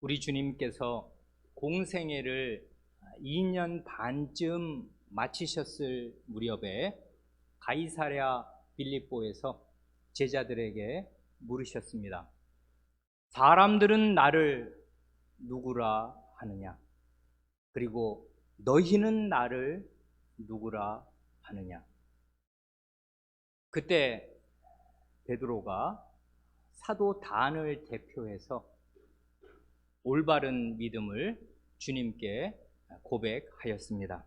우리 주님께서 공생애를 2년 반쯤 마치셨을 무렵에 가이사랴 빌립보에서 제자들에게 물으셨습니다. 사람들은 나를 누구라 하느냐? 그리고 너희는 나를 누구라 하느냐? 그때 베드로가 사도 단을 대표해서 올바른 믿음을 주님께 고백하였습니다.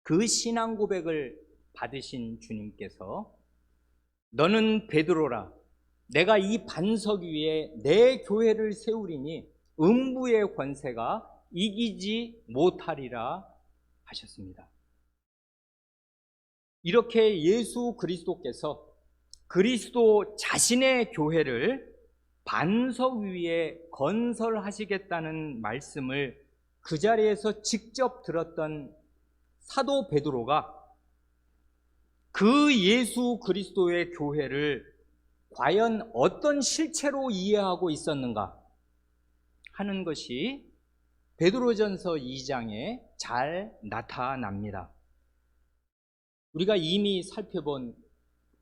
그 신앙 고백을 받으신 주님께서 너는 베드로라, 내가 이 반석 위에 내 교회를 세우리니 음부의 권세가 이기지 못하리라 하셨습니다. 이렇게 예수 그리스도께서 그리스도 자신의 교회를 반석 위에 건설하시겠다는 말씀을 그 자리에서 직접 들었던 사도 베드로가 그 예수 그리스도의 교회를 과연 어떤 실체로 이해하고 있었는가 하는 것이 베드로전서 2장에 잘 나타납니다. 우리가 이미 살펴본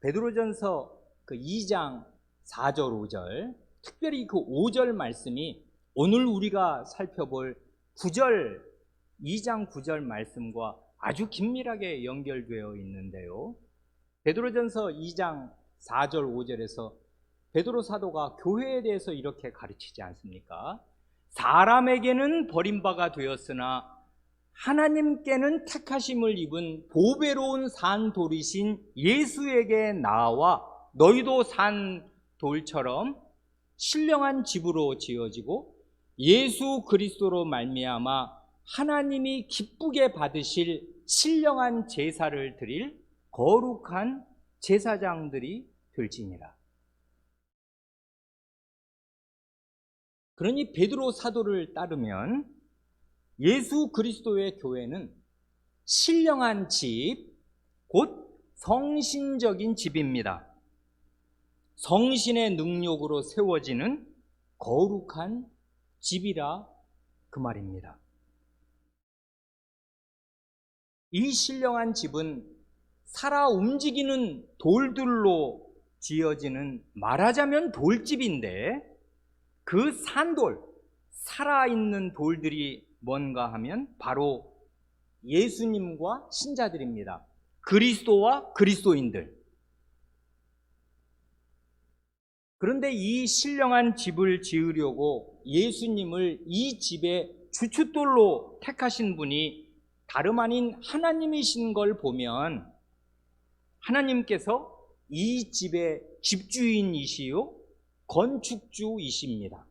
베드로전서 그 2장 4절 5절, 특별히 그 5절 말씀이 오늘 우리가 살펴볼 9절, 2장 9절 말씀과 아주 긴밀하게 연결되어 있는데요. 베드로전서 2장 4절 5절에서 베드로 사도가 교회에 대해서 이렇게 가르치지 않습니까? 사람에게는 버림바가 되었으나 하나님께는 택하심을 입은 보배로운 산돌이신 예수에게 나와 너희도 산돌처럼 신령한 집으로 지어지고 예수 그리스도로 말미암아 하나님이 기쁘게 받으실 신령한 제사를 드릴 거룩한 제사장들이 될지니라. 그러니 베드로 사도를 따르면 예수 그리스도의 교회는 신령한 집, 곧 성신적인 집입니다. 성신의 능력으로 세워지는 거룩한 집이라 그 말입니다. 이 신령한 집은 살아 움직이는 돌들로 지어지는, 말하자면 돌집인데, 그 산돌, 살아있는 돌들이 뭔가 하면 바로 예수님과 신자들입니다. 그리스도와 그리스도인들. 그런데 이 신령한 집을 지으려고 예수님을 이 집의 주춧돌로 택하신 분이 다름 아닌 하나님이신 걸 보면 하나님께서 이 집의 집주인이시요 건축주이십니다.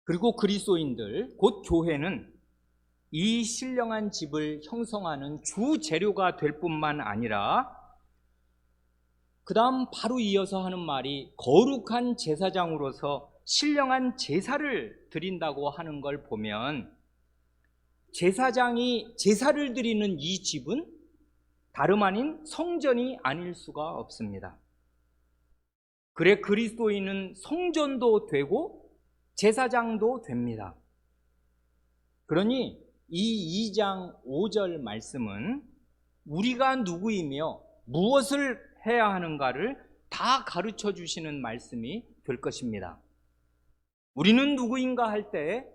그리고 그리스도인들, 곧 교회는 이 신령한 집을 형성하는 주 재료가 될 뿐만 아니라 그 다음 바로 이어서 하는 말이 거룩한 제사장으로서 신령한 제사를 드린다고 하는 걸 보면 제사장이 제사를 드리는 이 집은 다름 아닌 성전이 아닐 수가 없습니다. 그래 그리스도인은 성전도 되고 제사장도 됩니다. 그러니 이 2장 5절 말씀은 우리가 누구이며 무엇을 해야 하는가를 다 가르쳐 주시는 말씀이 될 것입니다. 우리는 누구인가 할 때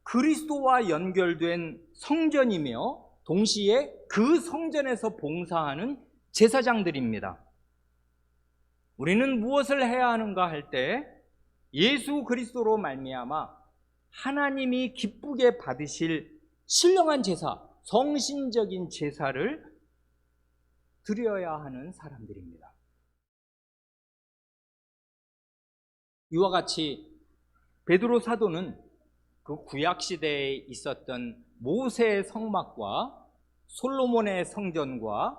그리스도와 연결된 성전이며 동시에 그 성전에서 봉사하는 제사장들입니다. 우리는 무엇을 해야 하는가 할 때 예수 그리스도로 말미암아 하나님이 기쁘게 받으실 신령한 제사, 성신적인 제사를 드려야 하는 사람들입니다. 이와 같이 베드로 사도는 그 구약 시대에 있었던 모세의 성막과 솔로몬의 성전과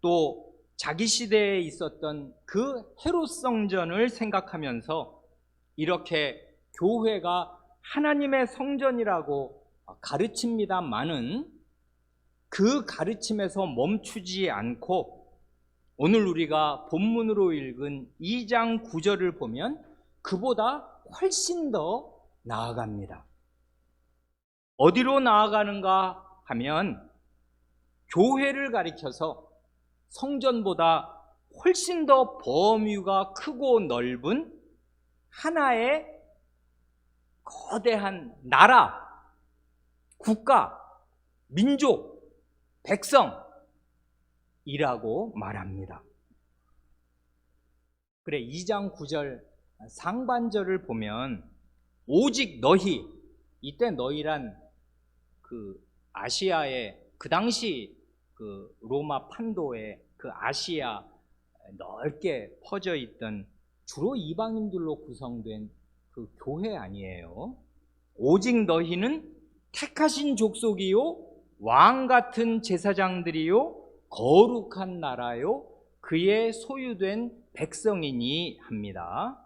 또 자기 시대에 있었던 그 헤롯 성전을 생각하면서 이렇게 교회가 하나님의 성전이라고 가르칩니다마는 그 가르침에서 멈추지 않고 오늘 우리가 본문으로 읽은 2장 9절을 보면 그보다 훨씬 더 나아갑니다. 어디로 나아가는가 하면 교회를 가리켜서 성전보다 훨씬 더 범위가 크고 넓은 하나의 거대한 나라, 국가, 민족, 백성이라고 말합니다. 그래, 2장 9절 상반절을 보면 오직 너희, 이때 너희란 그 아시아의 그 당시 그 로마 판도의 그 아시아 넓게 퍼져 있던 주로 이방인들로 구성된 그 교회 아니에요. 오직 너희는 택하신 족속이요 왕 같은 제사장들이요 거룩한 나라요 그의 소유된 백성이니 합니다.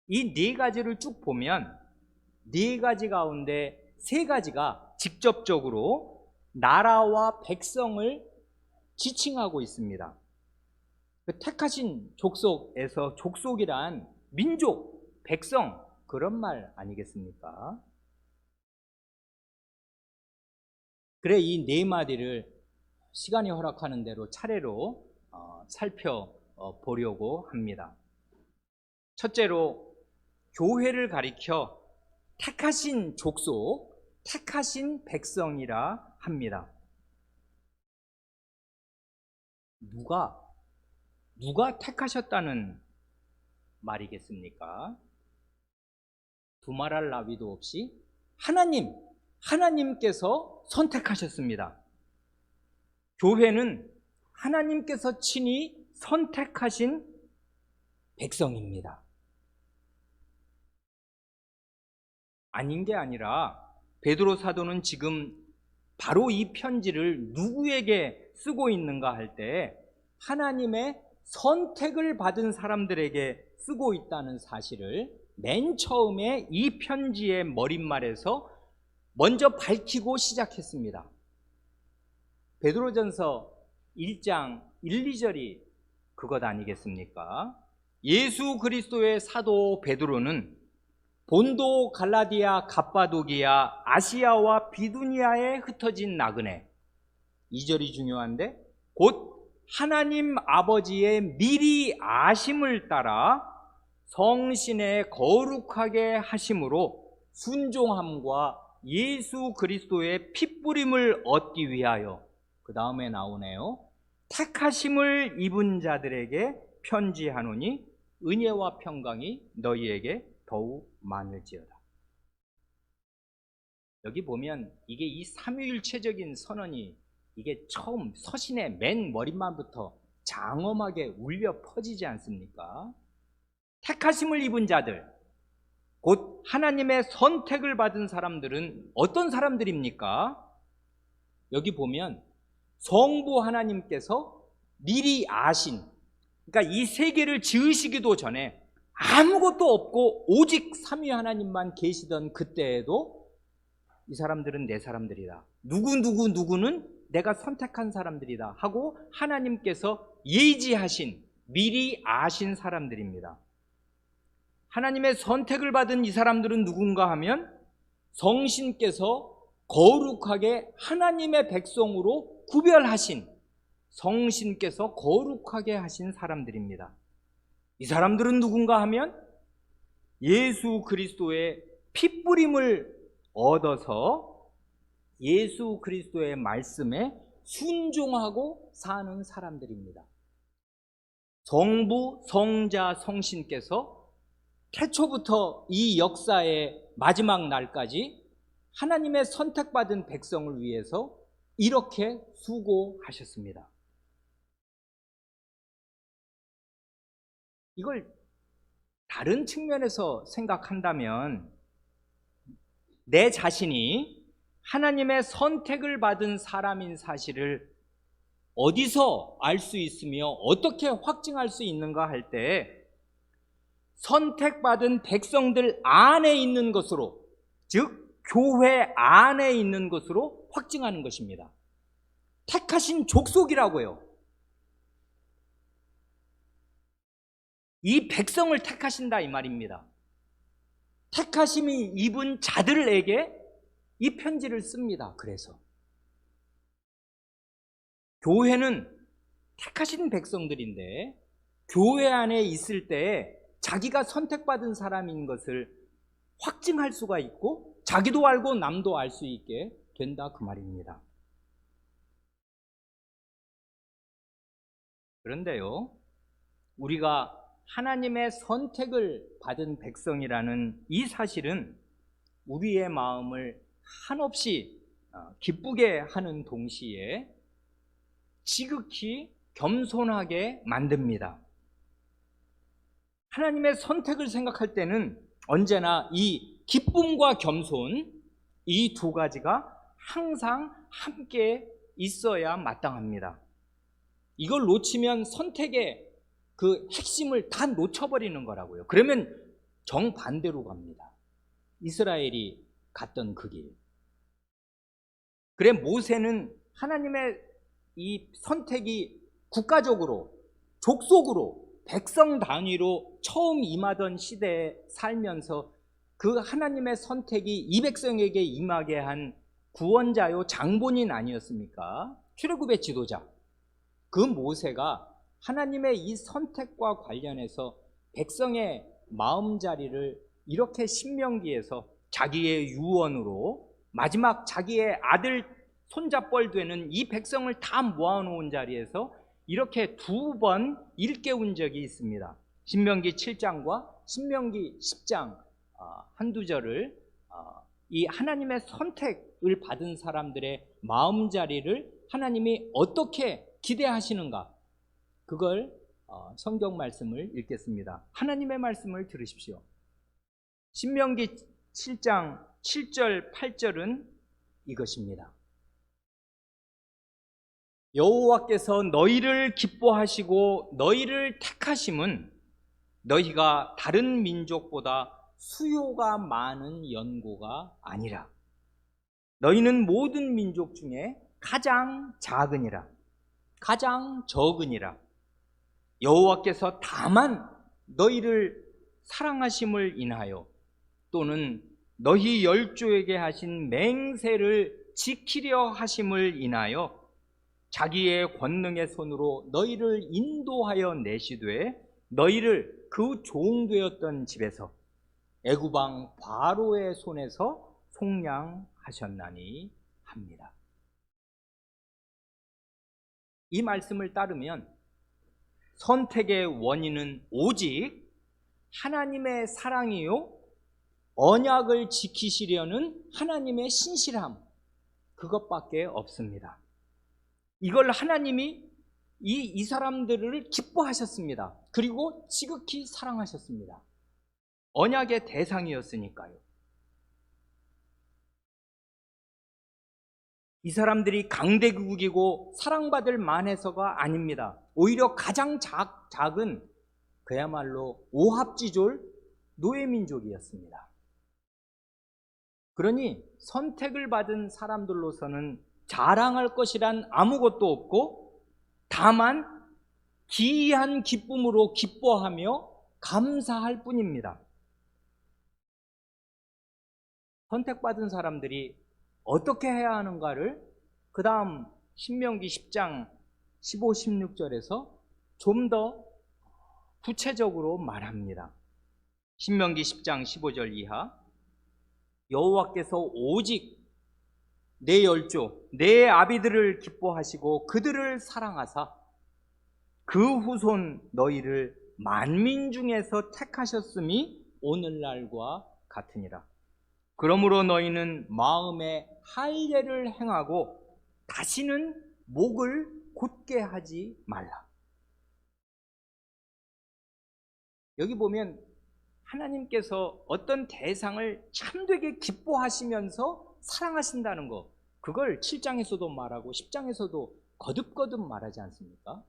이 네 가지를 쭉 보면 네 가지 가운데 세 가지가 직접적으로 나라와 백성을 지칭하고 있습니다. 그 택하신 족속에서 족속이란 민족, 백성 그런 말 아니겠습니까? 그래, 이 네 마디를 시간이 허락하는 대로 차례로 살펴보려고 합니다. 첫째로 교회를 가리켜 택하신 족속, 택하신 백성이라 합니다. 누가 택하셨다는 말이겠습니까? 두말할 나위도 없이 하나님께서 선택하셨습니다. 교회는 하나님께서 친히 선택하신 백성입니다. 아닌 게 아니라 베드로 사도는 지금 바로 이 편지를 누구에게 쓰고 있는가 할 때 하나님의 선택을 받은 사람들에게 쓰고 있다는 사실을 맨 처음에 이 편지의 머릿말에서 먼저 밝히고 시작했습니다. 베드로전서 1장 1, 2절이 그것 아니겠습니까? 예수 그리스도의 사도 베드로는 본도, 갈라디아, 갑바도기아, 아시아와 비두니아에 흩어진 나그네, 2절이 중요한데 곧 하나님 아버지의 미리 아심을 따라 성신의 거룩하게 하심으로 순종함과 예수 그리스도의 핏부림을 얻기 위하여, 그 다음에 나오네요, 택하심을 입은 자들에게 편지하노니 은혜와 평강이 너희에게 더욱 많을지어다. 여기 보면 이게 이 삼위일체적인 선언이 이게 처음 서신의 맨 머릿말부터 장엄하게 울려 퍼지지 않습니까? 택하심을 입은 자들, 곧 하나님의 선택을 받은 사람들은 어떤 사람들입니까? 여기 보면 성부 하나님께서 미리 아신, 그러니까 이 세계를 지으시기도 전에 아무것도 없고 오직 삼위 하나님만 계시던 그때에도 이 사람들은 내 사람들이다, 누구는 내가 선택한 사람들이다 하고 하나님께서 예지하신, 미리 아신 사람들입니다. 하나님의 선택을 받은 이 사람들은 누군가 하면 성신께서 거룩하게 하나님의 백성으로 구별하신, 성신께서 거룩하게 하신 사람들입니다. 이 사람들은 누군가 하면 예수 그리스도의 핏부림을 얻어서 예수 그리스도의 말씀에 순종하고 사는 사람들입니다. 성부, 성자, 성신께서 태초부터 이 역사의 마지막 날까지 하나님의 선택받은 백성을 위해서 이렇게 수고하셨습니다. 이걸 다른 측면에서 생각한다면 내 자신이 하나님의 선택을 받은 사람인 사실을 어디서 알 수 있으며 어떻게 확증할 수 있는가 할 때 선택받은 백성들 안에 있는 것으로, 즉 교회 안에 있는 것으로 확증하는 것입니다. 택하신 족속이라고요. 이 백성을 택하신다 이 말입니다. 택하심이 입은 자들에게 이 편지를 씁니다. 그래서 교회는 택하신 백성들인데 교회 안에 있을 때 자기가 선택받은 사람인 것을 확증할 수가 있고 자기도 알고 남도 알 수 있게 된다 그 말입니다. 그런데요, 우리가 하나님의 선택을 받은 백성이라는 이 사실은 우리의 마음을 한없이 기쁘게 하는 동시에 지극히 겸손하게 만듭니다. 하나님의 선택을 생각할 때는 언제나 이 기쁨과 겸손, 이 두 가지가 항상 함께 있어야 마땅합니다. 이걸 놓치면 선택의 그 핵심을 다 놓쳐버리는 거라고요. 그러면 정반대로 갑니다. 이스라엘이 갔던 그 길. 그래 모세는 하나님의 이 선택이 국가적으로, 족속으로, 백성 단위로 처음 임하던 시대에 살면서 그 하나님의 선택이 이 백성에게 임하게 한 구원자요 장본인 아니었습니까? 출애굽의 지도자. 그 모세가 하나님의 이 선택과 관련해서 백성의 마음자리를 이렇게 신명기에서 자기의 유언으로 마지막 자기의 아들 손자뻘 되는 이 백성을 다 모아놓은 자리에서 이렇게 두 번 일깨운 적이 있습니다. 신명기 7장과 신명기 10장 한두 절을 이 하나님의 선택을 받은 사람들의 마음자리를 하나님이 어떻게 기대하시는가, 그걸 성경 말씀을 읽겠습니다. 하나님의 말씀을 들으십시오. 신명기 7장 7절 8절은 이것입니다. 여호와께서 너희를 기뻐하시고 너희를 택하심은 너희가 다른 민족보다 수요가 많은 연고가 아니라 너희는 모든 민족 중에 가장 작으니라, 가장 적으니라. 여호와께서 다만 너희를 사랑하심을 인하여 또는 너희 열조에게 하신 맹세를 지키려 하심을 인하여 자기의 권능의 손으로 너희를 인도하여 내시되 너희를 그 종되었던 집에서 애굽 왕 바로의 손에서 속량하셨나니 합니다. 이 말씀을 따르면 선택의 원인은 오직 하나님의 사랑이요 언약을 지키시려는 하나님의 신실함, 그것밖에 없습니다. 이걸 하나님이 이 사람들을 기뻐하셨습니다. 그리고 지극히 사랑하셨습니다. 언약의 대상이었으니까요. 이 사람들이 강대국이고 사랑받을 만해서가 아닙니다. 오히려 가장 작은 그야말로 오합지졸 노예민족이었습니다. 그러니 선택을 받은 사람들로서는 자랑할 것이란 아무것도 없고 다만 기이한 기쁨으로 기뻐하며 감사할 뿐입니다. 선택받은 사람들이 어떻게 해야 하는가를 그 다음 신명기 10장 15, 16절에서 좀 더 구체적으로 말합니다. 신명기 10장 15절 이하, 여호와께서 오직 내 열조, 내 아비들을 기뻐하시고 그들을 사랑하사 그 후손 너희를 만민 중에서 택하셨음이 오늘날과 같으니라. 그러므로 너희는 마음에 할례를 행하고 다시는 목을 곧게 하지 말라. 여기 보면 하나님께서 어떤 대상을 참되게 기뻐하시면서 사랑하신다는 것, 그걸 7장에서도 말하고 10장에서도 거듭거듭 말하지 않습니까?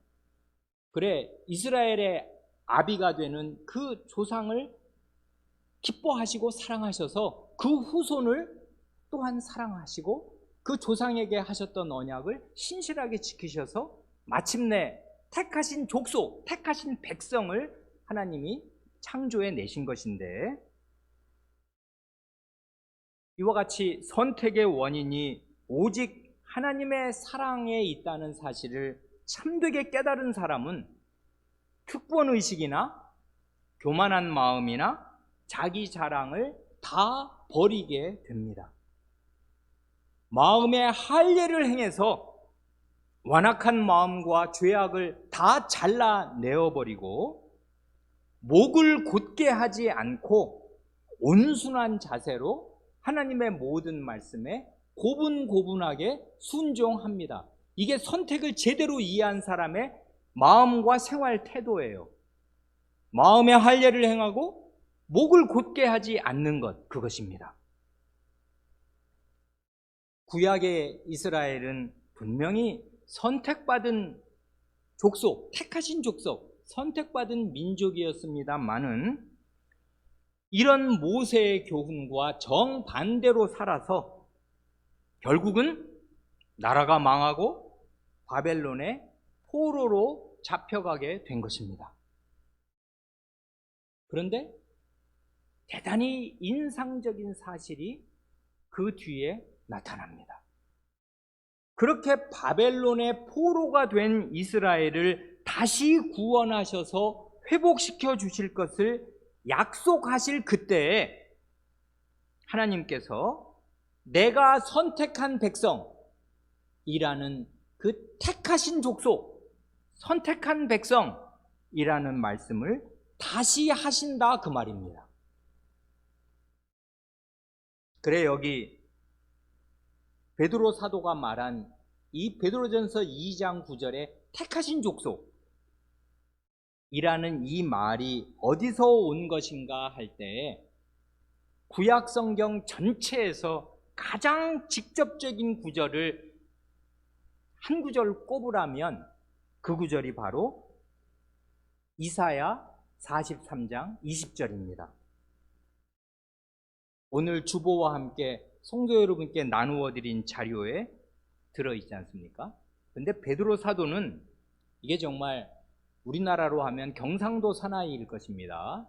그래 이스라엘의 아비가 되는 그 조상을 기뻐하시고 사랑하셔서 그 후손을 또한 사랑하시고 그 조상에게 하셨던 언약을 신실하게 지키셔서 마침내 택하신 족속, 택하신 백성을 하나님이 창조해 내신 것인데, 이와 같이 선택의 원인이 오직 하나님의 사랑에 있다는 사실을 참되게 깨달은 사람은 특권의식이나 교만한 마음이나 자기 자랑을 다 버리게 됩니다. 마음의 할례를 행해서 완악한 마음과 죄악을 다 잘라내어버리고 목을 곧게 하지 않고 온순한 자세로 하나님의 모든 말씀에 고분고분하게 순종합니다. 이게 선택을 제대로 이해한 사람의 마음과 생활 태도예요. 마음의 할례를 행하고 목을 곧게 하지 않는 것, 그것입니다. 구약의 이스라엘은 분명히 선택받은 족속, 택하신 족속, 선택받은 민족이었습니다마는 이런 모세의 교훈과 정반대로 살아서 결국은 나라가 망하고 바벨론의 포로로 잡혀가게 된 것입니다. 그런데 대단히 인상적인 사실이 그 뒤에 나타납니다. 그렇게 바벨론의 포로가 된 이스라엘을 다시 구원하셔서 회복시켜 주실 것을 약속하실 그때에 하나님께서 내가 선택한 백성이라는 그 택하신 족속, 선택한 백성이라는 말씀을 다시 하신다, 그 말입니다. 그래, 여기 베드로 사도가 말한 이 베드로전서 2장 9절에 택하신 족속이라는 이 말이 어디서 온 것인가 할 때 구약 성경 전체에서 가장 직접적인 구절을 한 구절 꼽으라면 그 구절이 바로 이사야 43장 20절입니다. 오늘 주보와 함께 성도 여러분께 나누어 드린 자료에 들어있지 않습니까? 근데 베드로 사도는 이게 정말 우리나라로 하면 경상도 사나이일 것입니다.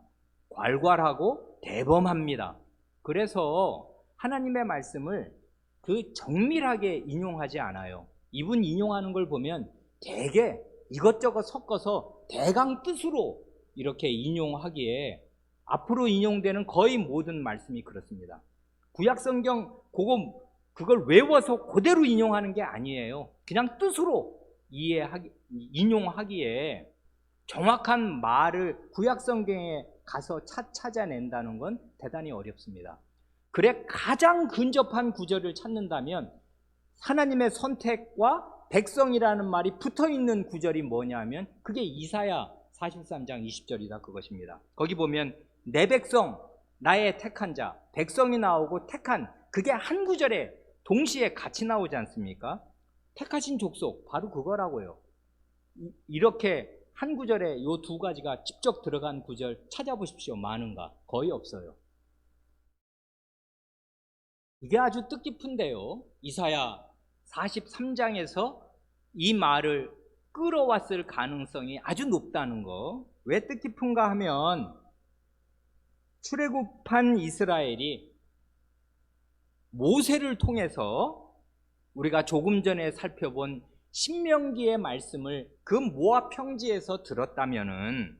괄괄하고 대범합니다. 그래서 하나님의 말씀을 그 정밀하게 인용하지 않아요. 이분 인용하는 걸 보면 되게 이것저것 섞어서 대강 뜻으로 이렇게 인용하기에 앞으로 인용되는 거의 모든 말씀이 그렇습니다. 구약성경 그걸 외워서 그대로 인용하는 게 아니에요. 그냥 뜻으로 인용하기에 정확한 말을 구약성경에 가서 찾아낸다는 건 대단히 어렵습니다. 그래, 가장 근접한 구절을 찾는다면 하나님의 선택과 백성이라는 말이 붙어있는 구절이 뭐냐면 그게 이사야 43장 20절이다, 그것입니다. 거기 보면 내 백성, 나의 택한 자, 백성이 나오고 택한, 그게 한 구절에 동시에 같이 나오지 않습니까? 택하신 족속, 바로 그거라고요. 이렇게 한 구절에 이 두 가지가 직접 들어간 구절 찾아보십시오. 많은가? 거의 없어요. 이게 아주 뜻깊은데요. 이사야 43장에서 이 말을 끌어왔을 가능성이 아주 높다는 거. 왜 뜻깊은가 하면 출애굽한 이스라엘이 모세를 통해서 우리가 조금 전에 살펴본 신명기의 말씀을 그 모압 평지에서 들었다면은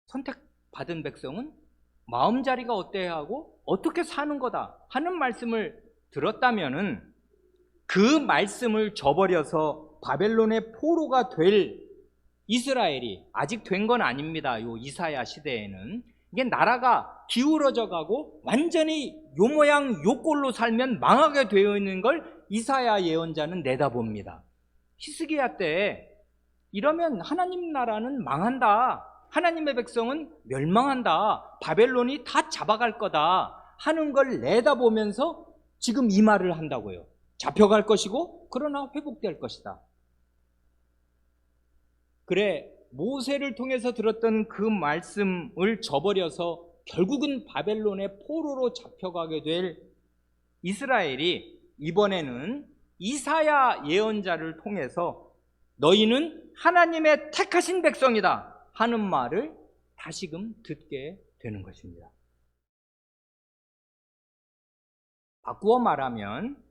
선택받은 백성은 마음자리가 어때야 하고 어떻게 사는 거다 하는 말씀을 들었다면은 그 말씀을 저버려서 바벨론의 포로가 될 이스라엘이 아직 된 건 아닙니다. 요 이사야 시대에는 이게 나라가 기울어져 가고 완전히 요 모양 요 꼴로 살면 망하게 되어 있는 걸 이사야 예언자는 내다봅니다. 히스기야 때 이러면 하나님 나라는 망한다, 하나님의 백성은 멸망한다, 바벨론이 다 잡아갈 거다 하는 걸 내다보면서 지금 이 말을 한다고요. 잡혀갈 것이고 그러나 회복될 것이다. 그래, 모세를 통해서 들었던 그 말씀을 저버려서 결국은 바벨론의 포로로 잡혀가게 될 이스라엘이 이번에는 이사야 예언자를 통해서 너희는 하나님의 택하신 백성이다 하는 말을 다시금 듣게 되는 것입니다. 바꾸어 말하면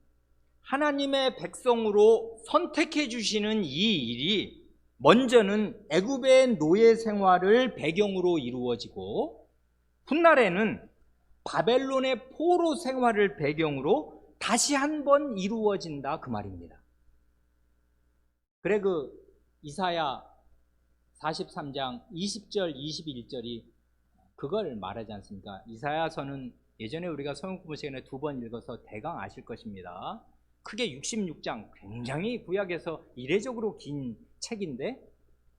하나님의 백성으로 선택해 주시는 이 일이 먼저는 애굽의 노예 생활을 배경으로 이루어지고 훗날에는 바벨론의 포로 생활을 배경으로 다시 한번 이루어진다 그 말입니다. 그래 이사야 43장 20절 21절이 그걸 말하지 않습니까? 이사야서는 예전에 우리가 성경 공부 시간에 2번 읽어서 대강 아실 것입니다. 크게 66장, 굉장히 구약에서 이례적으로 긴 책인데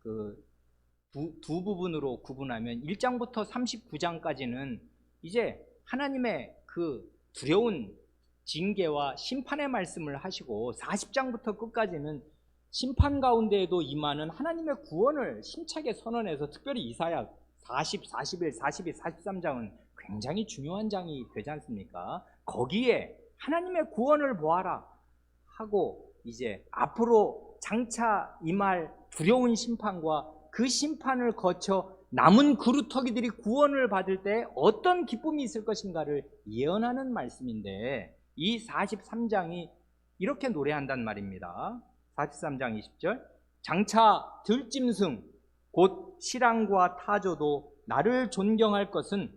두 부분으로 구분하면 1장부터 39장까지는 이제 하나님의 두려운 징계와 심판의 말씀을 하시고 40장부터 끝까지는 심판 가운데에도 임하는 하나님의 구원을 힘차게 선언해서 특별히 이사야 40, 41, 42, 43장은 굉장히 중요한 장이 되지 않습니까? 거기에 하나님의 구원을 보아라 하고 이제 앞으로 장차 임할 두려운 심판과 그 심판을 거쳐 남은 그루터기들이 구원을 받을 때 어떤 기쁨이 있을 것인가를 예언하는 말씀인데 이 43장이 이렇게 노래한단 말입니다. 43장 20절 장차 들짐승 곧 시랑과 타조도 나를 존경할 것은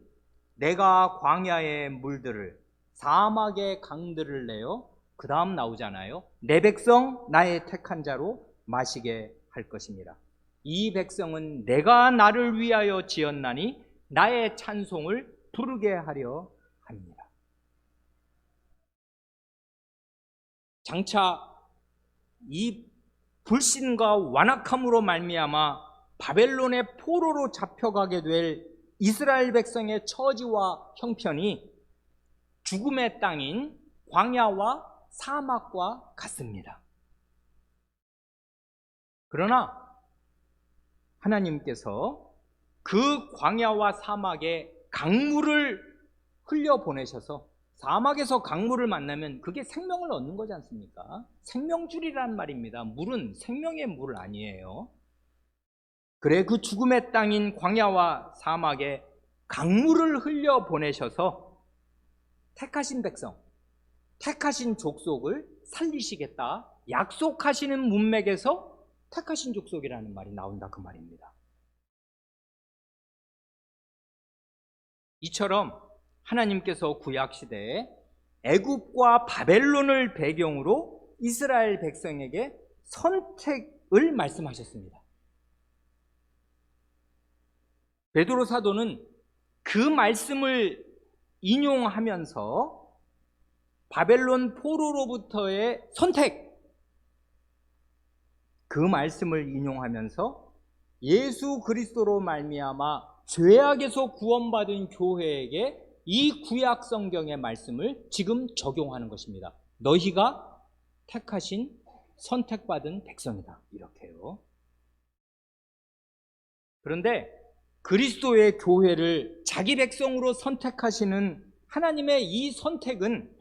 내가 광야의 물들을 사막의 강들을 내어 그 다음 나오잖아요. 내 백성 나의 택한 자로 마시게 할 것입니다. 이 백성은 내가 나를 위하여 지었나니 나의 찬송을 부르게 하려 합니다. 장차 이 불신과 완악함으로 말미암아 바벨론의 포로로 잡혀가게 될 이스라엘 백성의 처지와 형편이 죽음의 땅인 광야와 사막과 같습니다. 그러나 하나님께서 그 광야와 사막에 강물을 흘려보내셔서 사막에서 강물을 만나면 그게 생명을 얻는 거지 않습니까? 생명줄이란 말입니다. 물은 생명의 물 아니에요. 그래 그 죽음의 땅인 광야와 사막에 강물을 흘려보내셔서 택하신 백성, 택하신 족속을 살리시겠다 약속하시는 문맥에서 택하신 족속이라는 말이 나온다 그 말입니다. 이처럼 하나님께서 구약시대에 애굽과 바벨론을 배경으로 이스라엘 백성에게 선택을 말씀하셨습니다. 베드로 사도는 그 말씀을 인용하면서 바벨론 포로로부터의 선택, 그 말씀을 인용하면서 예수 그리스도로 말미암아 죄악에서 구원받은 교회에게 이 구약 성경의 말씀을 지금 적용하는 것입니다. 너희가 택하신 선택받은 백성이다 이렇게요. 그런데 그리스도의 교회를 자기 백성으로 선택하시는 하나님의 이 선택은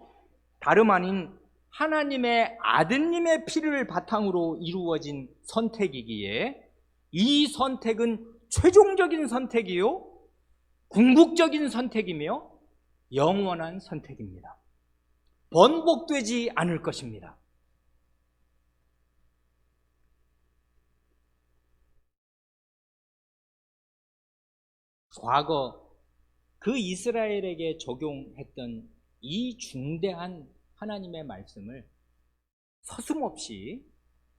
다름 아닌 하나님의 아드님의 피를 바탕으로 이루어진 선택이기에 이 선택은 최종적인 선택이요 궁극적인 선택이며 영원한 선택입니다. 번복되지 않을 것입니다. 과거 그 이스라엘에게 적용했던 이 중대한 하나님의 말씀을 서슴없이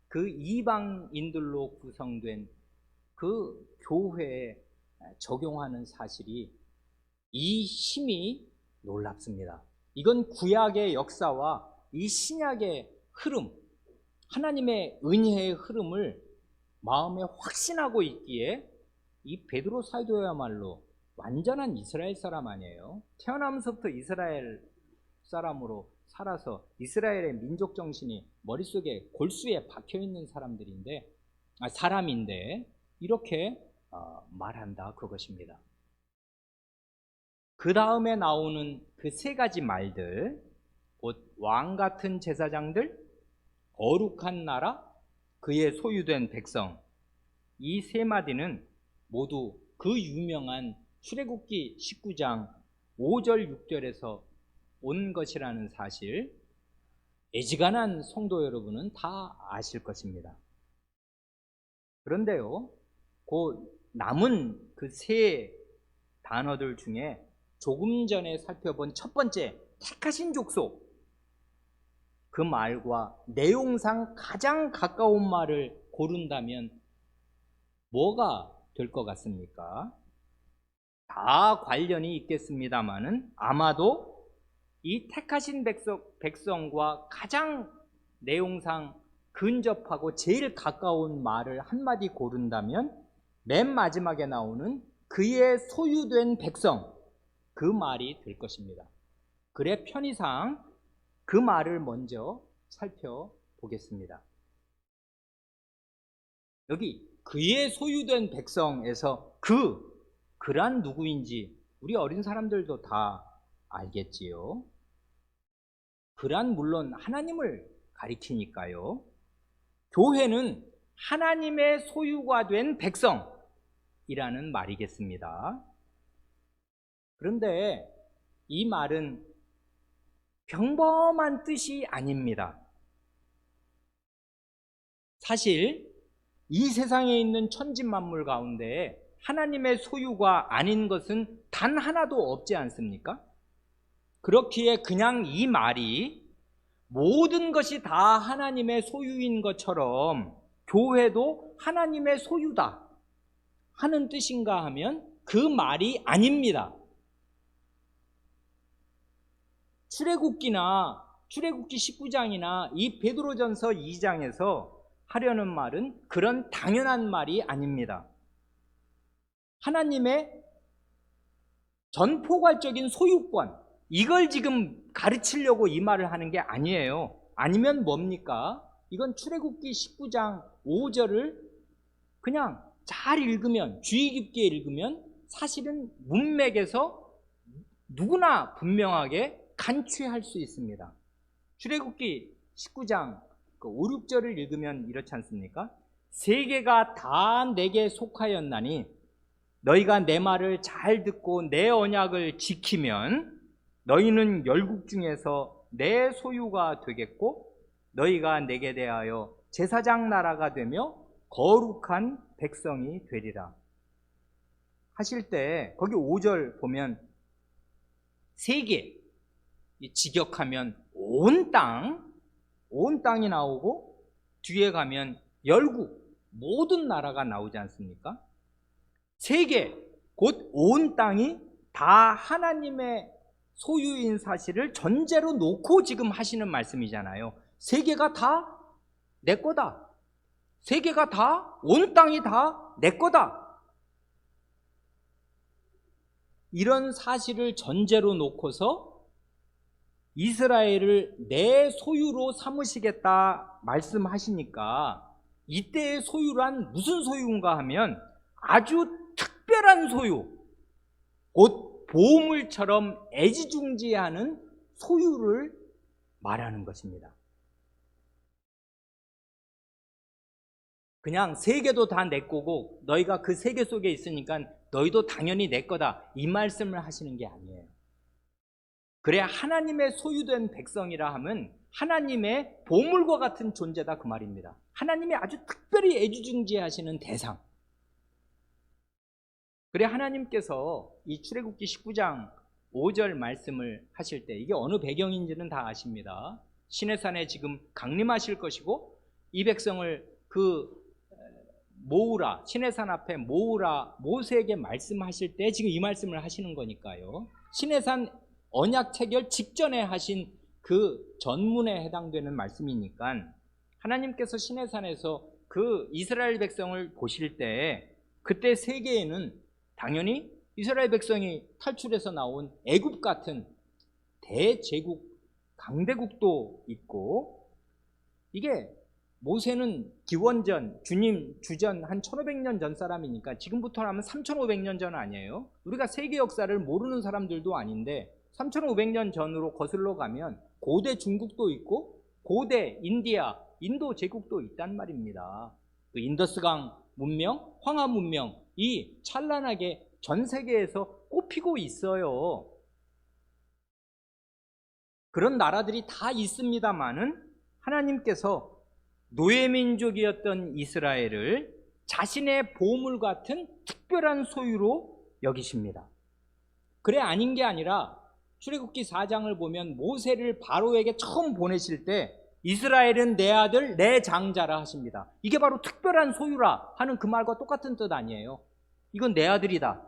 그 이방인들로 구성된 그 교회에 적용하는 사실이 이 힘이 놀랍습니다. 이건 구약의 역사와 이 신약의 흐름, 하나님의 은혜의 흐름을 마음에 확신하고 있기에 이 베드로 사도야말로 완전한 이스라엘 사람 아니에요. 태어나면서부터 이스라엘 사람으로 살아서 이스라엘의 민족 정신이 머릿속에 골수에 박혀있는 사람인데 이렇게 말한다 그것입니다. 그 다음에 나오는 그 세 가지 말들, 곧 왕 같은 제사장들, 거룩한 나라, 그의 소유된 백성, 이 세 마디는 모두 그 유명한 출애굽기 19장 5절 6절에서 온 것이라는 사실, 애지간한 성도 여러분은 다 아실 것입니다. 그런데요, 그 남은 그 세 단어들 중에 조금 전에 살펴본 첫 번째 택하신 족속, 그 말과 내용상 가장 가까운 말을 고른다면 뭐가 될 것 같습니까? 다 관련이 있겠습니다마는 아마도 이 택하신 백성과 가장 내용상 근접하고 제일 가까운 말을 한마디 고른다면 맨 마지막에 나오는 그의 소유된 백성, 그 말이 될 것입니다. 그래 편의상 그 말을 먼저 살펴보겠습니다. 여기 그의 소유된 백성에서 그란 누구인지 우리 어린 사람들도 다 알겠지요. 그란 물론 하나님을 가리키니까요. 교회는 하나님의 소유가 된 백성이라는 말이겠습니다. 그런데 이 말은 평범한 뜻이 아닙니다. 사실 이 세상에 있는 천지만물 가운데 하나님의 소유가 아닌 것은 단 하나도 없지 않습니까? 그렇기에 그냥 이 말이 모든 것이 다 하나님의 소유인 것처럼 교회도 하나님의 소유다 하는 뜻인가 하면 그 말이 아닙니다. 출애굽기 19장이나 이 베드로전서 2장에서 하려는 말은 그런 당연한 말이 아닙니다. 하나님의 전포괄적인 소유권, 이걸 지금 가르치려고 이 말을 하는 게 아니에요. 아니면 뭡니까? 이건 출애굽기 19장 5절을 그냥 잘 읽으면, 주의 깊게 읽으면 사실은 문맥에서 누구나 분명하게 간취할 수 있습니다. 출애굽기 19장 5, 6절을 읽으면 이렇지 않습니까? 세계가 다 내게 속하였나니 너희가 내 말을 잘 듣고 내 언약을 지키면 너희는 열국 중에서 내 소유가 되겠고 너희가 내게 대하여 제사장 나라가 되며 거룩한 백성이 되리라 하실 때 거기 5절 보면 세계, 직역하면 온 땅이 나오고 뒤에 가면 열국, 모든 나라가 나오지 않습니까? 세계, 곧 온 땅이 다 하나님의 소유인 사실을 전제로 놓고 지금 하시는 말씀이잖아요. 세계가 다 내 거다. 세계가 다, 온 땅이 다 내 거다. 이런 사실을 전제로 놓고서 이스라엘을 내 소유로 삼으시겠다 말씀하시니까 이때의 소유란 무슨 소유인가 하면 아주 특별한 소유, 곧 보물처럼 애지중지하는 소유를 말하는 것입니다. 그냥 세계도 다 내 거고 너희가 그 세계 속에 있으니까 너희도 당연히 내 거다 이 말씀을 하시는 게 아니에요. 그래야 하나님의 소유된 백성이라 하면 하나님의 보물과 같은 존재다 그 말입니다. 하나님이 아주 특별히 애지중지하시는 대상. 그래 하나님께서 이 출애굽기 19장 5절 말씀을 하실 때 이게 어느 배경인지는 다 아십니다. 시내산에 지금 강림하실 것이고 이 백성을 모으라, 시내산 앞에 모으라 모세에게 말씀하실 때 지금 이 말씀을 하시는 거니까요. 시내산 언약 체결 직전에 하신 그 전문에 해당되는 말씀이니까 하나님께서 시내산에서 그 이스라엘 백성을 보실 때 그때 세계에는 당연히 이스라엘 백성이 탈출해서 나온 애굽 같은 대제국, 강대국도 있고 이게 모세는 기원전, 주님 주전 한 1500년 전 사람이니까 지금부터 하면 3500년 전 아니에요. 우리가 세계 역사를 모르는 사람들도 아닌데 3500년 전으로 거슬러 가면 고대 중국도 있고 고대 인도 제국도 있단 말입니다. 그 인더스강 문명, 황하 문명, 이 찬란하게 전 세계에서 꼽히고 있어요. 그런 나라들이 다 있습니다만은 하나님께서 노예민족이었던 이스라엘을 자신의 보물 같은 특별한 소유로 여기십니다. 그래 아닌 게 아니라 출애굽기 4장을 보면 모세를 바로에게 처음 보내실 때 이스라엘은 내 아들 내 장자라 하십니다. 이게 바로 특별한 소유라 하는 그 말과 똑같은 뜻 아니에요. 이건 내 아들이다,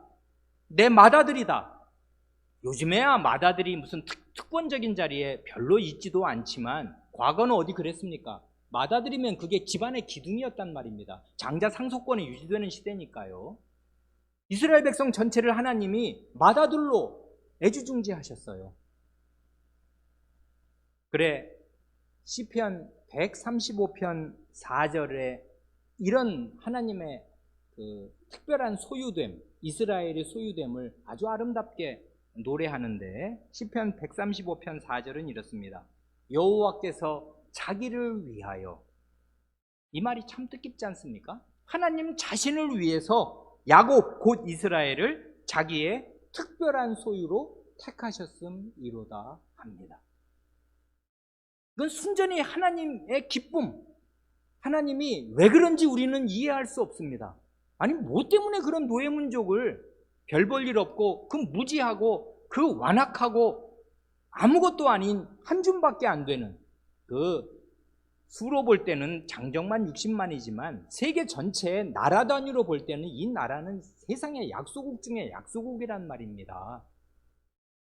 내 맏아들이다. 요즘에야 맏아들이 무슨 특권적인 자리에 별로 있지도 않지만 과거는 어디 그랬습니까? 맏아들이면 그게 집안의 기둥이었단 말입니다. 장자 상속권이 유지되는 시대니까요. 이스라엘 백성 전체를 하나님이 맏아들로 애지중지하셨어요. 그래 시편 135편 4절에 이런 하나님의 그 특별한 소유됨, 이스라엘의 소유됨을 아주 아름답게 노래하는데 시편 135편 4절은 이렇습니다. 여호와께서 자기를 위하여, 이 말이 참 뜻깊지 않습니까? 하나님 자신을 위해서 야곱 곧 이스라엘을 자기의 특별한 소유로 택하셨음이로다 합니다. 이건 순전히 하나님의 기쁨, 하나님이 왜 그런지 우리는 이해할 수 없습니다. 아니 뭐 때문에 그런 노예민족을 별 볼 일 없고 그 무지하고 그 완악하고 아무것도 아닌 한 줌밖에 안 되는, 그 수로 볼 때는 장정만 60만이지만 세계 전체의 나라 단위로 볼 때는 이 나라는 세상의 약소국 중에 약소국이란 말입니다.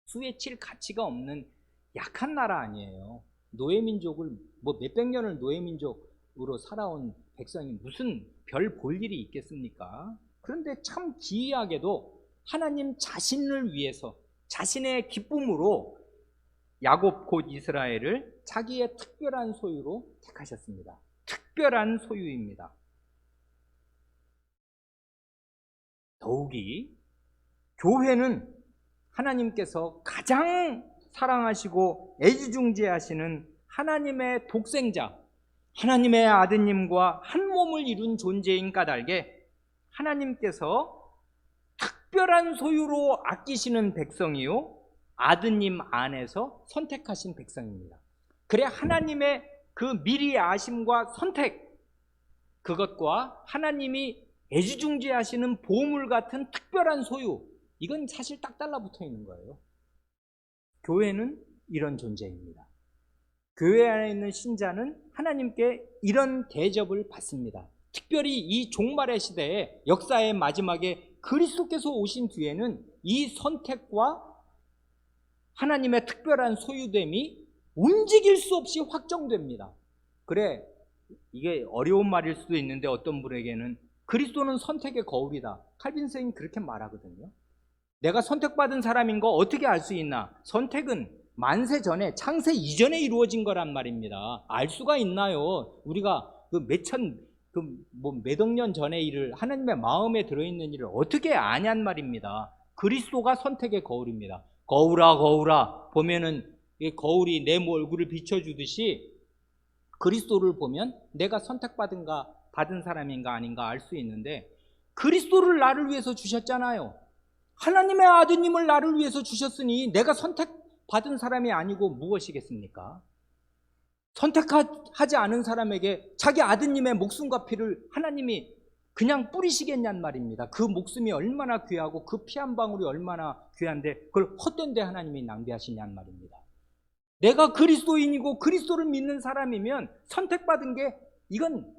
수에 칠 가치가 없는 약한 나라 아니에요. 노예민족을 뭐 몇백 년을 노예민족으로 살아온 백성이 무슨 별 볼 일이 있겠습니까? 그런데 참 기이하게도 하나님 자신을 위해서 자신의 기쁨으로 야곱 곧 이스라엘을 자기의 특별한 소유로 택하셨습니다. 특별한 소유입니다. 더욱이 교회는 하나님께서 가장 사랑하시고 애지중지하시는 하나님의 독생자, 하나님의 아드님과 한 몸을 이룬 존재인 까닭에 하나님께서 특별한 소유로 아끼시는 백성이요 아드님 안에서 선택하신 백성입니다. 그래 하나님의 그 미리 아심과 선택, 그것과 하나님이 애지중지하시는 보물 같은 특별한 소유, 이건 사실 딱 달라붙어 있는 거예요. 교회는 이런 존재입니다. 교회 안에 있는 신자는 하나님께 이런 대접을 받습니다. 특별히 이 종말의 시대에 역사의 마지막에 그리스도께서 오신 뒤에는 이 선택과 하나님의 특별한 소유됨이 움직일 수 없이 확정됩니다. 그래 이게 어려운 말일 수도 있는데 어떤 분에게는 그리스도는 선택의 거울이다, 칼빈 선생님이 그렇게 말하거든요. 내가 선택받은 사람인 거 어떻게 알 수 있나? 선택은 만세 전에, 창세 이전에 이루어진 거란 말입니다. 알 수가 있나요? 우리가 몇억 년 전의 일을, 하나님의 마음에 들어있는 일을 어떻게 아냔 말입니다. 그리스도가 선택의 거울입니다. 거울아 거울아 보면은 이 거울이 내 얼굴을 비춰주듯이 그리스도를 보면 내가 선택받은 사람인가 아닌가 알 수 있는데, 그리스도를 나를 위해서 주셨잖아요. 하나님의 아드님을 나를 위해서 주셨으니 내가 선택받은 사람이 아니고 무엇이겠습니까? 선택하지 않은 사람에게 자기 아드님의 목숨과 피를 하나님이 그냥 뿌리시겠냔 말입니다. 그 목숨이 얼마나 귀하고 그 피 한 방울이 얼마나 귀한데 그걸 헛된 데 하나님이 낭비하시냔 말입니다. 내가 그리스도인이고 그리스도를 믿는 사람이면 선택받은 게 이건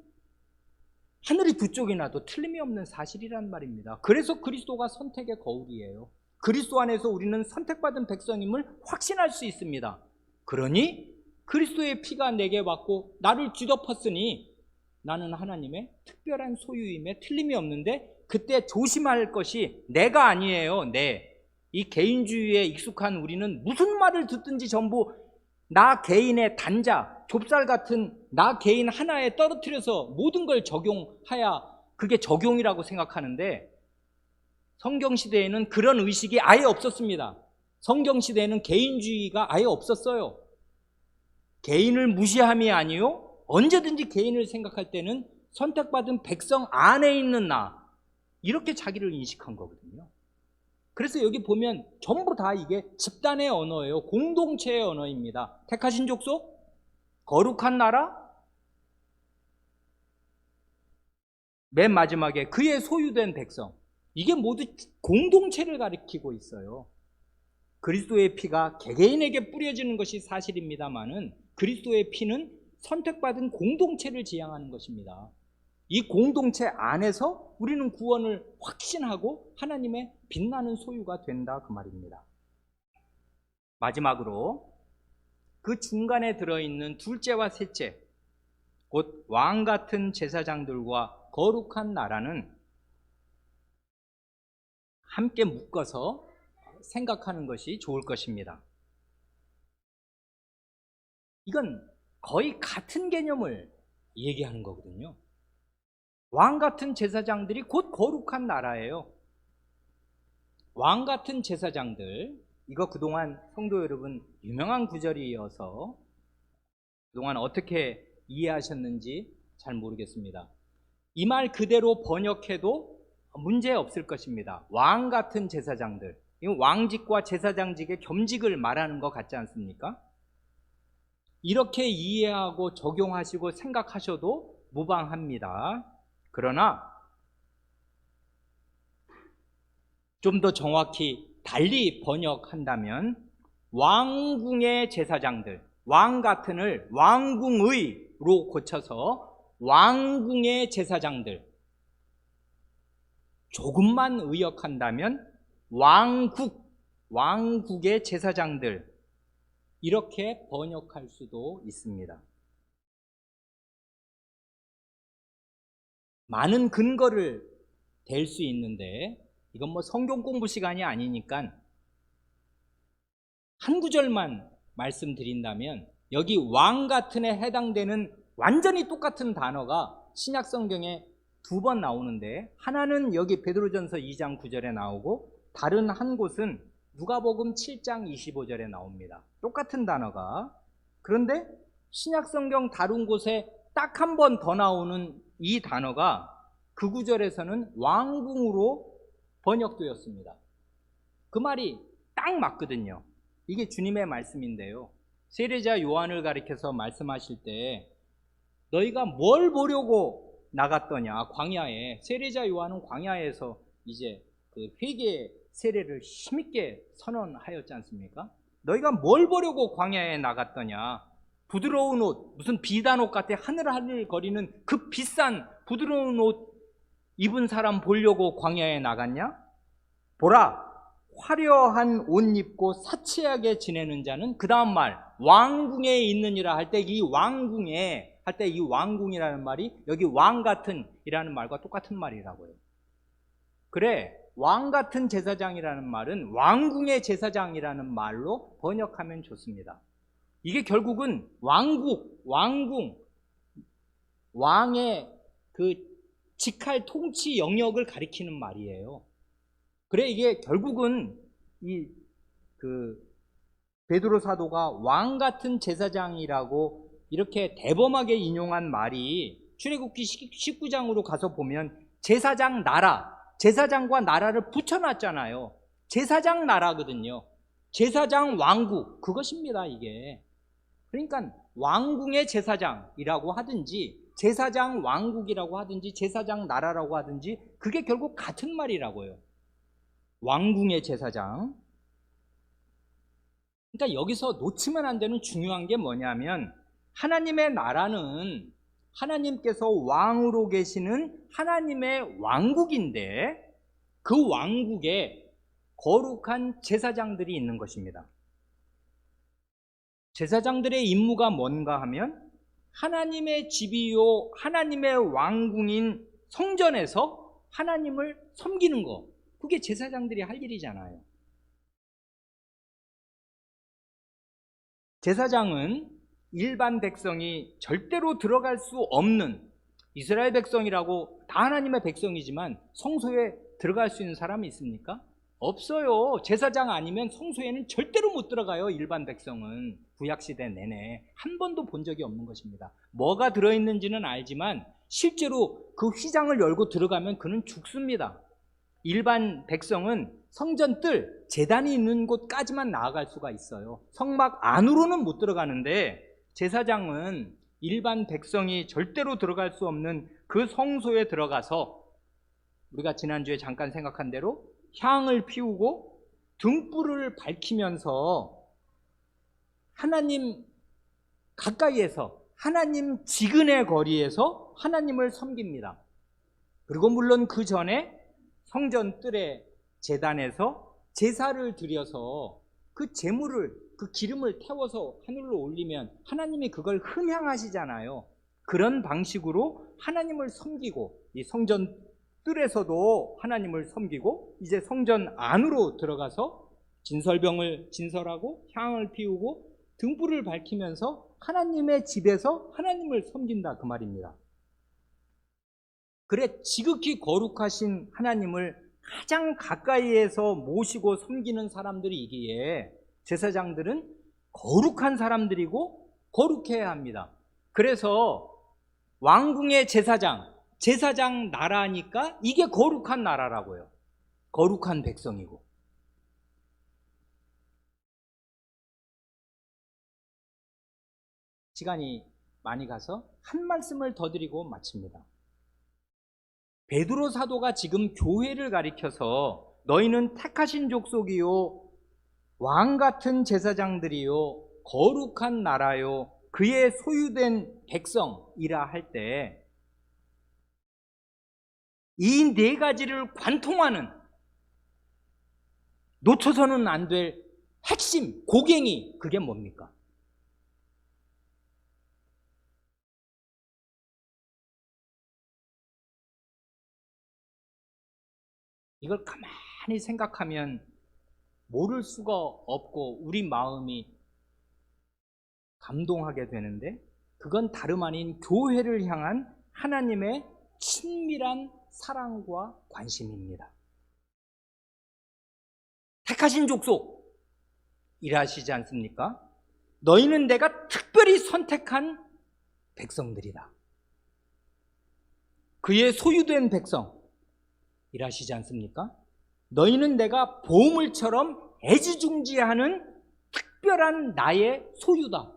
하늘이 두 쪽이 나도 틀림이 없는 사실이란 말입니다. 그래서 그리스도가 선택의 거울이에요. 그리스도 안에서 우리는 선택받은 백성임을 확신할 수 있습니다. 그러니 그리스도의 피가 내게 왔고 나를 뒤덮었으니 나는 하나님의 특별한 소유임에 틀림이 없는데, 그때 조심할 것이 내가 아니에요. 이 개인주의에 익숙한 우리는 무슨 말을 듣든지 전부 나 개인의 단자, 좁쌀 같은 나 개인 하나에 떨어뜨려서 모든 걸 적용해야 그게 적용이라고 생각하는데, 성경시대에는 그런 의식이 아예 없었습니다. 성경시대에는 개인주의가 아예 없었어요. 개인을 무시함이 아니요 언제든지 개인을 생각할 때는 선택받은 백성 안에 있는 나, 이렇게 자기를 인식한 거거든요. 그래서 여기 보면 전부 다 이게 집단의 언어예요. 공동체의 언어입니다. 택하신 족속, 거룩한 나라, 맨 마지막에 그의 소유된 백성. 이게 모두 공동체를 가리키고 있어요. 그리스도의 피가 개개인에게 뿌려지는 것이 사실입니다만은 그리스도의 피는 선택받은 공동체를 지향하는 것입니다. 이 공동체 안에서 우리는 구원을 확신하고 하나님의 빛나는 소유가 된다, 그 말입니다. 마지막으로 그 중간에 들어있는 둘째와 셋째, 곧 왕 같은 제사장들과 거룩한 나라는 함께 묶어서 생각하는 것이 좋을 것입니다. 이건 거의 같은 개념을 얘기하는 거거든요. 왕 같은 제사장들이 곧 거룩한 나라예요. 왕 같은 제사장들, 이거 그동안 성도 여러분 유명한 구절이어서 그동안 어떻게 이해하셨는지 잘 모르겠습니다. 이 말 그대로 번역해도 문제 없을 것입니다. 왕 같은 제사장들, 이건 왕직과 제사장직의 겸직을 말하는 것 같지 않습니까? 이렇게 이해하고 적용하시고 생각하셔도 무방합니다. 그러나 좀 더 정확히 달리 번역한다면 왕궁의 제사장들, 왕 같은을 왕궁의로 고쳐서 왕궁의 제사장들, 조금만 의역한다면 왕국의 제사장들, 이렇게 번역할 수도 있습니다. 많은 근거를 댈 수 있는데 이건 뭐 성경 공부 시간이 아니니까 한 구절만 말씀드린다면, 여기 왕 같은에 해당되는 완전히 똑같은 단어가 신약 성경에 2번 나오는데, 하나는 여기 베드로전서 2장 9절에 나오고 다른 한 곳은 누가복음 7장 25절에 나옵니다. 똑같은 단어가. 그런데 신약 성경 다른 곳에 딱 한 번 더 나오는 이 단어가 그 구절에서는 왕궁으로 번역되었습니다. 그 말이 딱 맞거든요. 이게 주님의 말씀인데요. 세례자 요한을 가리켜서 말씀하실 때 너희가 뭘 보려고 나갔더냐, 광야에. 세례자 요한은 광야에서 이제 그 회개 세례를 힘있게 선언하였지 않습니까? 너희가 뭘 보려고 광야에 나갔더냐, 부드러운 옷, 무슨 비단 옷 같아 하늘하늘 거리는 그 비싼 부드러운 옷 입은 사람 보려고 광야에 나갔냐? 보라, 화려한 옷 입고 사치하게 지내는 자는, 그 다음 말 왕궁에 있느니라 할 때 이 왕궁에 할 때 이 왕궁이라는 말이 여기 왕 같은 이라는 말과 똑같은 말이라고요. 그래, 왕 같은 제사장이라는 말은 왕궁의 제사장이라는 말로 번역하면 좋습니다. 이게 결국은 왕국, 왕궁, 왕의 그 직할 통치 영역을 가리키는 말이에요. 그래, 이게 결국은 이 베드로 사도가 왕 같은 제사장이라고 이렇게 대범하게 인용한 말이 출애굽기 19장으로 가서 보면 제사장 나라, 제사장과 나라를 붙여놨잖아요. 제사장 나라거든요. 제사장 왕국, 그것입니다, 이게. 그러니까 왕궁의 제사장이라고 하든지 제사장 왕국이라고 하든지 제사장 나라라고 하든지 그게 결국 같은 말이라고요. 왕궁의 제사장. 그러니까 여기서 놓치면 안 되는 중요한 게 뭐냐면, 하나님의 나라는 하나님께서 왕으로 계시는 하나님의 왕국인데 그 왕국에 거룩한 제사장들이 있는 것입니다. 제사장들의 임무가 뭔가 하면 하나님의 집이요 하나님의 왕궁인 성전에서 하나님을 섬기는 거, 그게 제사장들이 할 일이잖아요. 제사장은 일반 백성이 절대로 들어갈 수 없는, 이스라엘 백성이라고 다 하나님의 백성이지만 성소에 들어갈 수 있는 사람이 있습니까? 없어요. 제사장 아니면 성소에는 절대로 못 들어가요. 일반 백성은 구약시대 내내 한 번도 본 적이 없는 것입니다. 뭐가 들어있는지는 알지만 실제로 그 휘장을 열고 들어가면 그는 죽습니다. 일반 백성은 성전 뜰, 제단이 있는 곳까지만 나아갈 수가 있어요. 성막 안으로는 못 들어가는데 제사장은 일반 백성이 절대로 들어갈 수 없는 그 성소에 들어가서 우리가 지난주에 잠깐 생각한 대로 향을 피우고 등불을 밝히면서 하나님 가까이에서, 하나님 지근의 거리에서 하나님을 섬깁니다. 그리고 물론 그 전에 성전 뜰의 제단에서 제사를 드려서 그 제물을, 그 기름을 태워서 하늘로 올리면 하나님이 그걸 흠향하시잖아요. 그런 방식으로 하나님을 섬기고, 이 성전 뜰에서도 하나님을 섬기고, 이제 성전 안으로 들어가서 진설병을 진설하고 향을 피우고 등불을 밝히면서 하나님의 집에서 하나님을 섬긴다, 그 말입니다. 그래, 지극히 거룩하신 하나님을 가장 가까이에서 모시고 섬기는 사람들이기에 제사장들은 거룩한 사람들이고 거룩해야 합니다. 그래서 왕궁의 제사장 나라니까 이게 거룩한 나라라고요. 거룩한 백성이고. 시간이 많이 가서 한 말씀을 더 드리고 마칩니다. 베드로 사도가 지금 교회를 가리켜서 너희는 택하신 족속이요, 왕 같은 제사장들이요, 거룩한 나라요, 그의 소유된 백성이라 할 때 이 네 가지를 관통하는, 놓쳐서는 안 될 핵심, 고갱이, 그게 뭡니까? 이걸 가만히 생각하면 모를 수가 없고 우리 마음이 감동하게 되는데, 그건 다름 아닌 교회를 향한 하나님의 친밀한 사랑과 관심입니다. 택하신 족속 일하시지 않습니까? 너희는 내가 특별히 선택한 백성들이다. 그의 소유된 백성 일하시지 않습니까? 너희는 내가 보물처럼 애지중지하는 특별한 나의 소유다.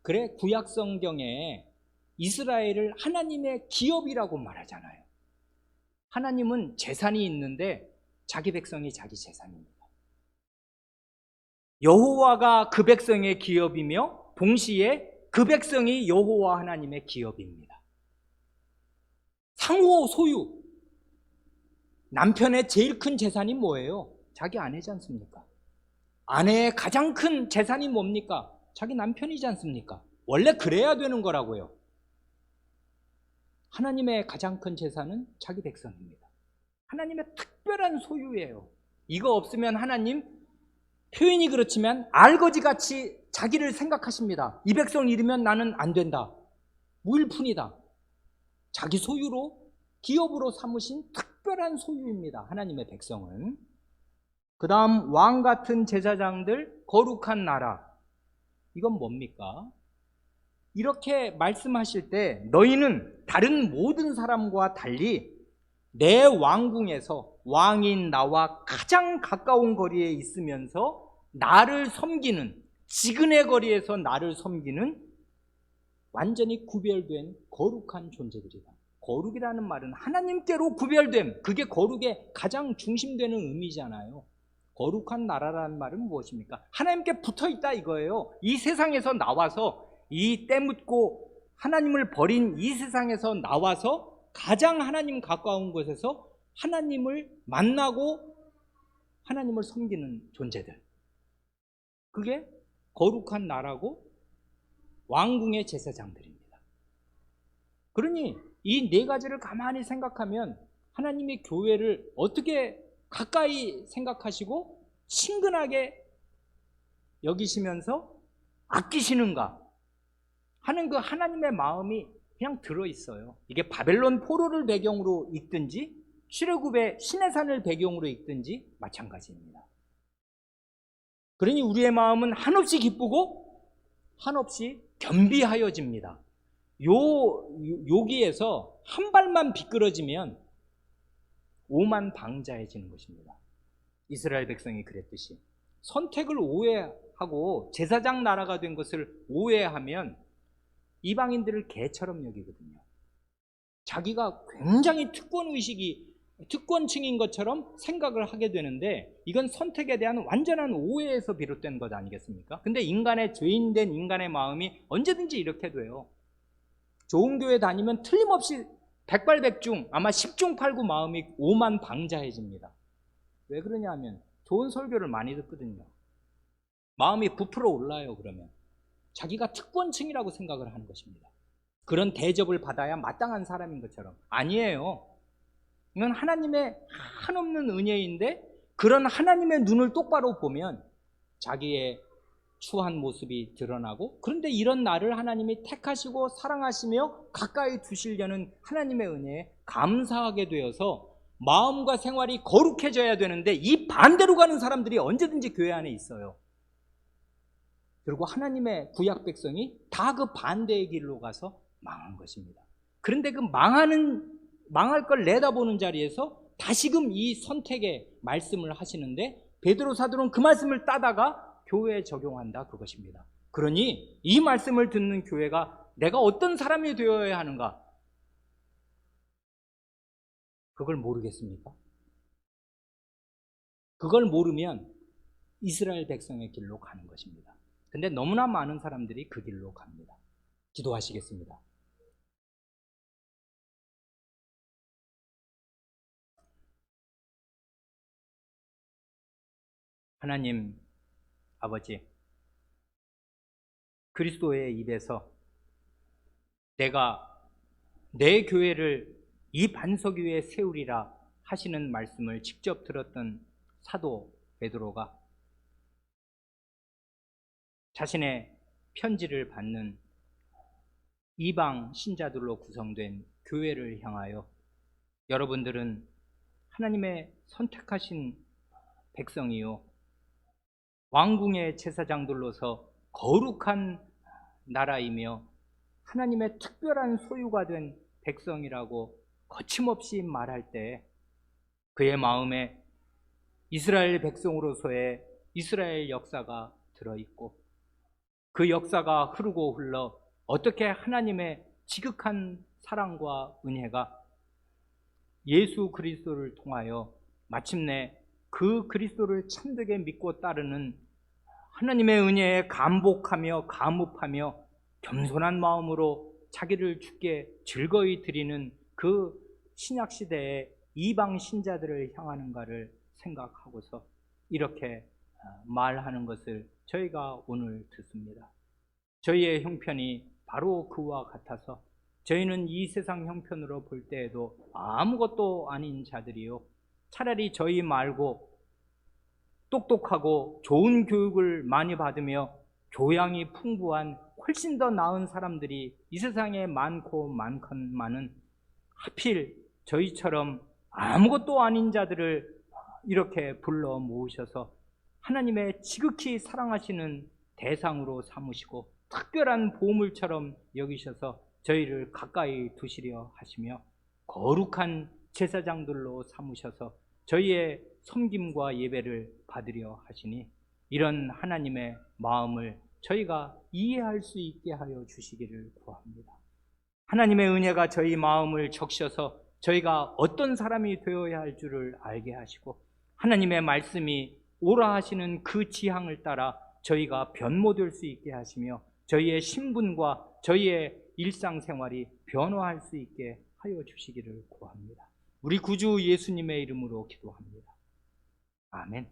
그래, 구약 성경에 이스라엘을 하나님의 기업이라고 말하잖아요. 하나님은 재산이 있는데 자기 백성이 자기 재산입니다. 여호와가 그 백성의 기업이며 동시에 그 백성이 여호와 하나님의 기업입니다. 상호 소유. 남편의 제일 큰 재산이 뭐예요? 자기 아내지 않습니까? 아내의 가장 큰 재산이 뭡니까? 자기 남편이지 않습니까? 원래 그래야 되는 거라고요. 하나님의 가장 큰 재산은 자기 백성입니다. 하나님의 특별한 소유예요. 이거 없으면 하나님, 표현이 그렇지만 알거지같이 자기를 생각하십니다. 이 백성 잃으면 나는 안 된다. 무일푼이다. 자기 소유로, 기업으로 삼으신 특별한 소유입니다. 하나님의 백성은. 그 다음 왕 같은 제사장들, 거룩한 나라. 이건 뭡니까? 이렇게 말씀하실 때 너희는 다른 모든 사람과 달리 내 왕궁에서 왕인 나와 가장 가까운 거리에 있으면서 나를 섬기는, 지근의 거리에서 나를 섬기는 완전히 구별된 거룩한 존재들이다. 거룩이라는 말은 하나님께로 구별됨, 그게 거룩의 가장 중심되는 의미잖아요. 거룩한 나라라는 말은 무엇입니까? 하나님께 붙어있다 이거예요. 이 세상에서 나와서, 이 때묻고 하나님을 버린 이 세상에서 나와서 가장 하나님 가까운 곳에서 하나님을 만나고 하나님을 섬기는 존재들, 그게 거룩한 나라고 왕궁의 제사장들입니다. 그러니 이 네 가지를 가만히 생각하면 하나님의 교회를 어떻게 가까이 생각하시고 친근하게 여기시면서 아끼시는가 하는 그 하나님의 마음이 그냥 들어있어요. 이게 바벨론 포로를 배경으로 읽든지 출애굽의 신의 산을 배경으로 읽든지 마찬가지입니다. 그러니 우리의 마음은 한없이 기쁘고 한없이 겸비하여집니다. 여기에서 한 발만 비끄러지면 오만방자해지는 것입니다. 이스라엘 백성이 그랬듯이 선택을 오해하고 제사장 나라가 된 것을 오해하면 이방인들을 개처럼 여기거든요. 자기가 굉장히 특권층인 것처럼 생각을 하게 되는데 이건 선택에 대한 완전한 오해에서 비롯된 것 아니겠습니까? 근데 죄인된 인간의 마음이 언제든지 이렇게 돼요. 좋은 교회 다니면 틀림없이 백발백중 아마 10중 8구 마음이 오만방자해집니다. 왜 그러냐 하면 좋은 설교를 많이 듣거든요. 마음이 부풀어 올라요. 그러면 자기가 특권층이라고 생각을 하는 것입니다. 그런 대접을 받아야 마땅한 사람인 것처럼. 아니에요. 이건 하나님의 한없는 은혜인데 그런 하나님의 눈을 똑바로 보면 자기의 추한 모습이 드러나고, 그런데 이런 나를 하나님이 택하시고 사랑하시며 가까이 두시려는 하나님의 은혜에 감사하게 되어서 마음과 생활이 거룩해져야 되는데 이 반대로 가는 사람들이 언제든지 교회 안에 있어요. 그리고 하나님의 구약 백성이 다 그 반대의 길로 가서 망한 것입니다. 그런데 그 망할 걸 내다보는 자리에서 다시금 이 선택의 말씀을 하시는데 베드로 사도는 그 말씀을 따다가 교회에 적용한다, 그것입니다. 그러니 이 말씀을 듣는 교회가 내가 어떤 사람이 되어야 하는가, 그걸 모르겠습니까? 그걸 모르면 이스라엘 백성의 길로 가는 것입니다. 근데 너무나 많은 사람들이 그 길로 갑니다. 기도하시겠습니다. 하나님 아버지, 그리스도의 입에서 내가 내 교회를 이 반석 위에 세우리라 하시는 말씀을 직접 들었던 사도 베드로가 자신의 편지를 받는 이방 신자들로 구성된 교회를 향하여 여러분들은 하나님의 선택하신 백성이요 왕궁의 제사장들로서 거룩한 나라이며 하나님의 특별한 소유가 된 백성이라고 거침없이 말할 때 그의 마음에 이스라엘 백성으로서의 이스라엘 역사가 들어있고 그 역사가 흐르고 흘러 어떻게 하나님의 지극한 사랑과 은혜가 예수 그리스도를 통하여 마침내 그 그리스도를 참되게 믿고 따르는 하나님의 은혜에 감복하며 감업하며 겸손한 마음으로 자기를 주께 즐거이 드리는 그 신약시대의 이방 신자들을 향하는가를 생각하고서 이렇게 말하는 것을 저희가 오늘 듣습니다. 저희의 형편이 바로 그와 같아서 저희는 이 세상 형편으로 볼 때에도 아무것도 아닌 자들이요 차라리 저희 말고 똑똑하고 좋은 교육을 많이 받으며 교양이 풍부한 훨씬 더 나은 사람들이 이 세상에 많은 하필 저희처럼 아무것도 아닌 자들을 이렇게 불러 모으셔서 하나님의 지극히 사랑하시는 대상으로 삼으시고 특별한 보물처럼 여기셔서 저희를 가까이 두시려 하시며 거룩한 제사장들로 삼으셔서 저희의 섬김과 예배를 받으려 하시니 이런 하나님의 마음을 저희가 이해할 수 있게 하여 주시기를 구합니다. 하나님의 은혜가 저희 마음을 적셔서 저희가 어떤 사람이 되어야 할 줄을 알게 하시고 하나님의 말씀이 오라 하시는 그 지향을 따라 저희가 변모될 수 있게 하시며 저희의 신분과 저희의 일상생활이 변화할 수 있게 하여 주시기를 구합니다. 우리 구주 예수님의 이름으로 기도합니다. 아멘.